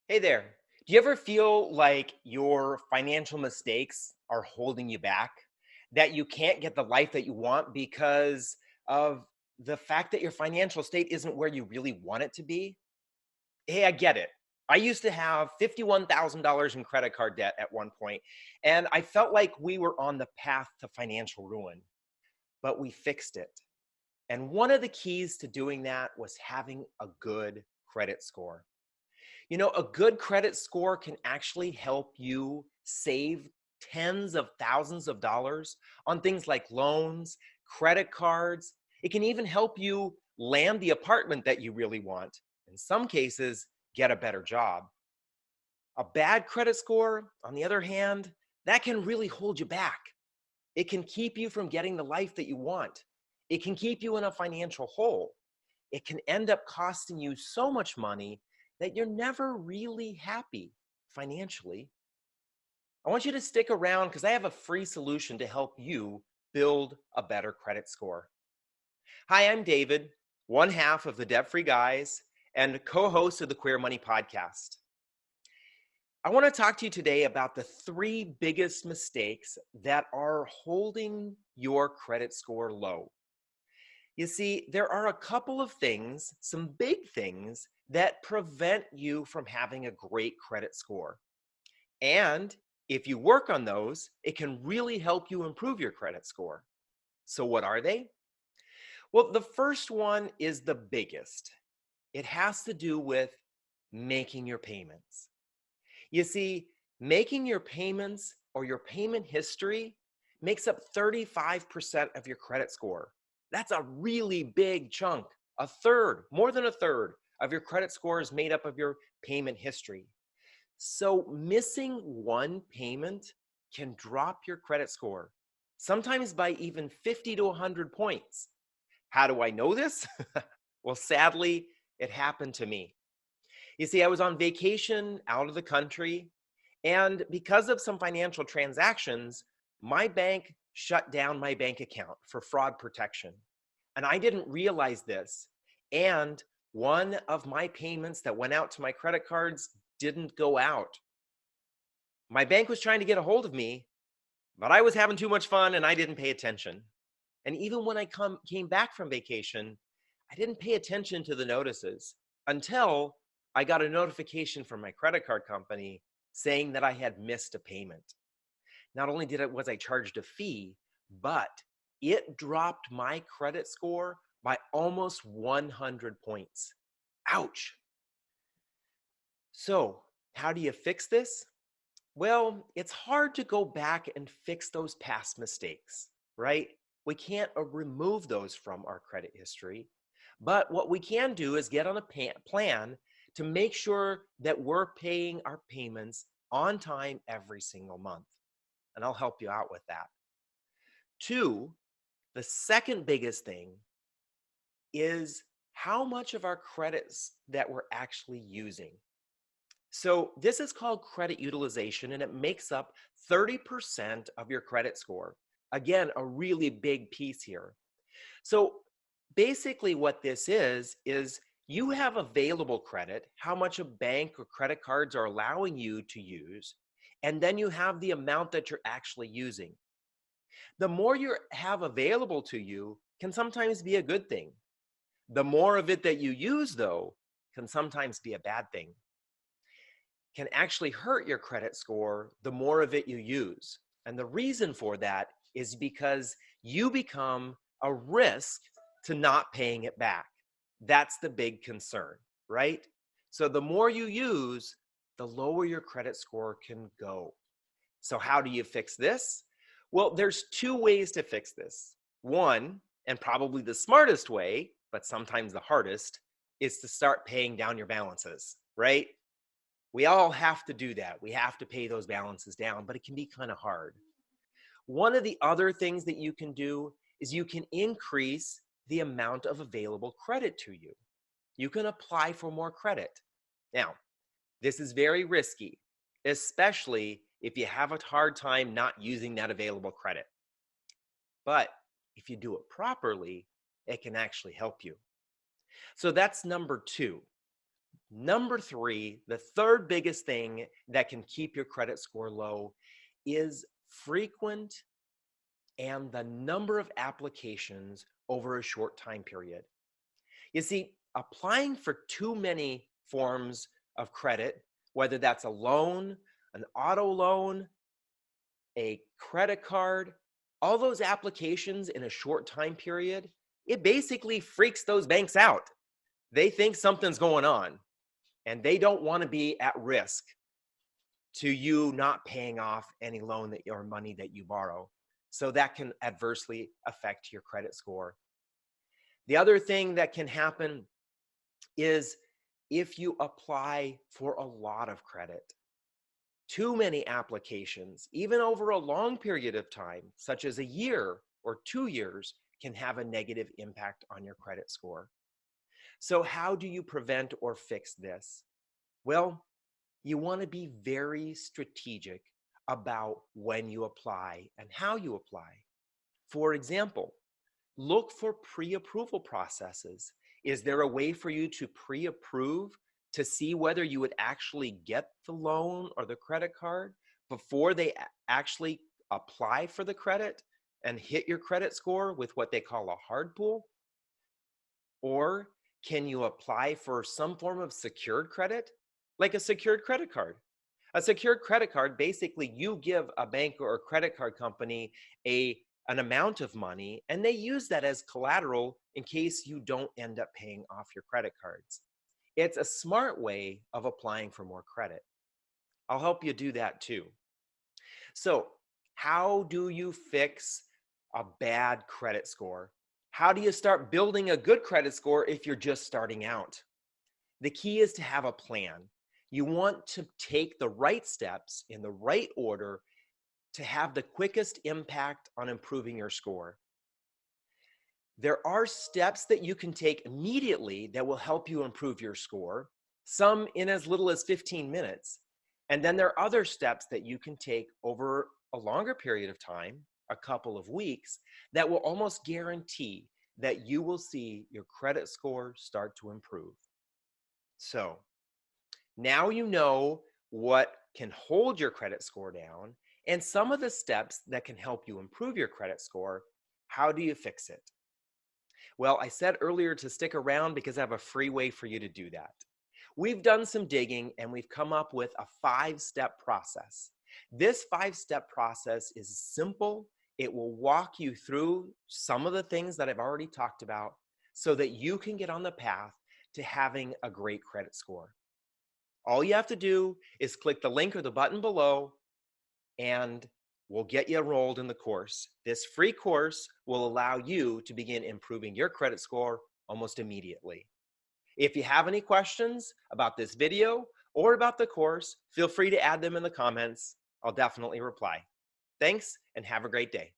Hey there. Do you ever feel like your financial mistakes are holding you back? That you can't get the life that you want because of the fact that your financial state isn't where you really want it to be? Hey, I get it. I used to have $51,000 in credit card debt at one point, and I felt like we were on the path to financial ruin, but we fixed it. And one of the keys to doing that was having a good credit score. A good credit score can actually help you save tens of thousands of dollars on things like loans, credit cards. It can even help you land the apartment that you really want. In some cases, get a better job. A bad credit score, on the other hand, that can really hold you back. It can keep you from getting the life that you want. It can keep you in a financial hole. It can end up costing you so much money that you're never really happy financially. I want you to stick around because I have a free solution to help you build a better credit score. Hi, I'm David, one half of the Debt Free Guys and co host of the Queer Money Podcast. I want to talk to you today about the three biggest mistakes that are holding your credit score low. You see, there are a couple of things, some big things, that prevent you from having a great credit score. And if you work on those, it can really help you improve your credit score. So, what are they? Well, the first one is the biggest. It has to do with making your payments. You see, making your payments or your payment history makes up 35% of your credit score. That's a really big chunk. A third, more than a third of your credit score is made up of your payment history. So missing one payment can drop your credit score, sometimes by even 50 to 100 points. How do I know this? Well, sadly, it happened to me. You see, I was on vacation out of the country, and because of some financial transactions, my bank shut down my bank account for fraud protection. And I didn't realize this. And one of my payments that went out to my credit cards didn't go out. My bank was trying to get a hold of me, but I was having too much fun and I didn't pay attention. And even when came back from vacation, I didn't pay attention to the notices until I got a notification from my credit card company saying that I had missed a payment. Not only was I charged a fee, but it dropped my credit score by almost 100 points. Ouch. So, how do you fix this? Well, it's hard to go back and fix those past mistakes, right? We can't remove those from our credit history. But what we can do is get on a plan to make sure that we're paying our payments on time every single month. And I'll help you out with that. Two, the second biggest thing is how much of our credits that we're actually using. So this is called credit utilization, and it makes up 30% of your credit score. Again, a really big piece here. So basically what this is you have available credit, how much a bank or credit cards are allowing you to use, and then you have the amount that you're actually using. The more you have available to you can sometimes be a good thing. The more of it that you use, though, can sometimes be a bad thing. Can actually hurt your credit score the more of it you use. And the reason for that is because you become a risk to not paying it back. That's the big concern, right? So the more you use, the lower your credit score can go. So how do you fix this? Well, there's two ways to fix this. One, and probably the smartest way, but sometimes the hardest, is to start paying down your balances, right? We all have to do that. We have to pay those balances down, but it can be kind of hard. One of the other things that you can do is you can increase the amount of available credit to you. You can apply for more credit. Now, this is very risky, especially if you have a hard time not using that available credit. But if you do it properly, it can actually help you. So that's number two. Number three, the third biggest thing that can keep your credit score low is frequent and the number of applications over a short time period. You see, applying for too many forms of credit, whether that's a loan, an auto loan, a credit card, all those applications in a short time period, it basically freaks those banks out. They think something's going on and they don't want to be at risk to you not paying off any loan that or money that you borrow. So that can adversely affect your credit score. The other thing that can happen is if you apply for a lot of credit, too many applications, even over a long period of time, such as a year or 2 years, can have a negative impact on your credit score. So, how do you prevent or fix this? Well, you want to be very strategic about when you apply and how you apply. For example, look for pre-approval processes. Is there a way for you to pre-approve to see whether you would actually get the loan or the credit card before they actually apply for the credit and hit your credit score with what they call a hard pull? Or can you apply for some form of secured credit, like a secured credit card? A secured credit card, basically, you give a bank or a credit card company an amount of money, and they use that as collateral in case you don't end up paying off your credit cards. It's a smart way of applying for more credit. I'll help you do that too. So, how do you fix a bad credit score? How do you start building a good credit score if you're just starting out? The key is to have a plan. You want to take the right steps in the right order to have the quickest impact on improving your score. There are steps that you can take immediately that will help you improve your score, some in as little as 15 minutes. And then there are other steps that you can take over a longer period of time, a couple of weeks, that will almost guarantee that you will see your credit score start to improve. So now you know what can hold your credit score down and some of the steps that can help you improve your credit score. How do you fix it? Well, I said earlier to stick around because I have a free way for you to do that. We've done some digging and we've come up with a 5-step process. This 5-step process is simple. It will walk you through some of the things that I've already talked about so that you can get on the path to having a great credit score. All you have to do is click the link or the button below and we'll get you enrolled in the course. This free course will allow you to begin improving your credit score almost immediately. If you have any questions about this video or about the course, feel free to add them in the comments. I'll definitely reply. Thanks and have a great day.